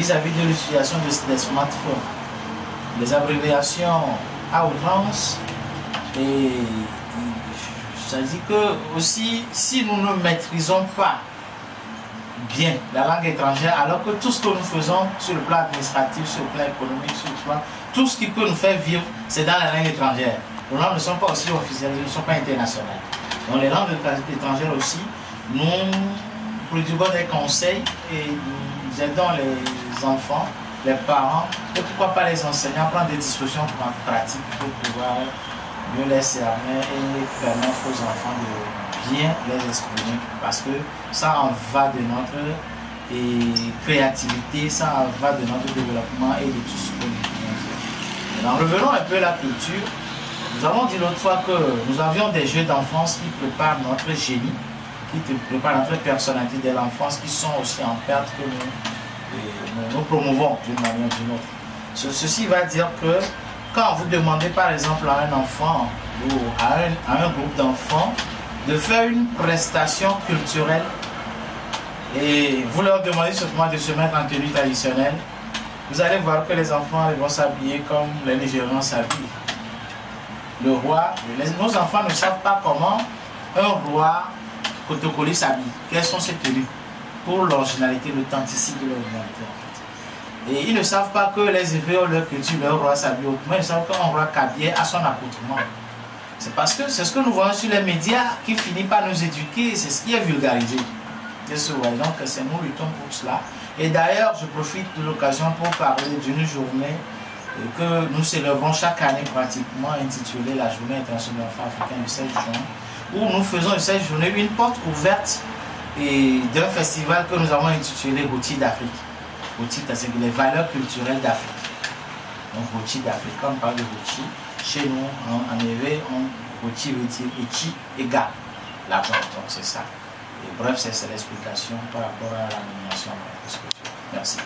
vis-à-vis de l'utilisation des smartphones, les abréviations à outrance. Et ça dit que aussi, si nous ne maîtrisons pas bien la langue étrangère, alors que tout ce que nous faisons sur le plan administratif, sur le plan économique, sur le plan, tout ce qui peut nous faire vivre, c'est dans la langue étrangère. Les langues ne sont pas aussi officielles, ne sont pas internationales. Donc les langues étrangères aussi, nous prodiguons des conseils et nous aidons les enfants, les parents, et pourquoi pas les enseignants à prendre des dispositions pratiques pour pouvoir mieux les cerner et permettre aux enfants de bien les exprimer, parce que ça en va de notre créativité, ça en va de notre développement et de tout ce que nous pouvons faire. Alors revenons un peu à la culture. Nous avons dit l'autre fois que nous avions des jeux d'enfance qui préparent notre génie, qui préparent notre personnalité de l'enfance, qui sont aussi en perte que nous promouvons d'une manière ou d'une autre. Ceci va dire que quand vous demandez par exemple à un enfant ou à un groupe d'enfants de faire une prestation culturelle et vous leur demandez simplement de se mettre en tenue traditionnelle, vous allez voir que les enfants vont s'habiller comme les Nigérians s'habillent. Le roi, nos enfants ne savent pas comment un roi Kotokoli s'habille. Quelles sont ses tenues pour l'originalité, l'authenticité de l'originalité en fait. Et ils ne savent pas que les Hébreux ont leur culture, leur roi s'habille autrement. Ils savent qu'un roi Kabier a son accoutrement. C'est parce que c'est ce que nous voyons sur les médias qui finit par nous éduquer, c'est ce qui est vulgarisé. Donc c'est nous luttons pour cela. Et d'ailleurs, je profite de l'occasion pour parler d'une journée que nous célébrons chaque année pratiquement, intitulée la Journée internationale de l'enfant africain du 16 juin, où nous faisons de cette journée une porte ouverte d'un festival que nous avons intitulé Rôti d'Afrique. Rôti, c'est les valeurs culturelles d'Afrique. Donc Rôti d'Afrique, quand on parle de Rôti, chez nous, en éveil, Rôti veut dire Echi égale la porte, donc c'est ça. Et bref, c'est l'explication par rapport à la nomination. Merci.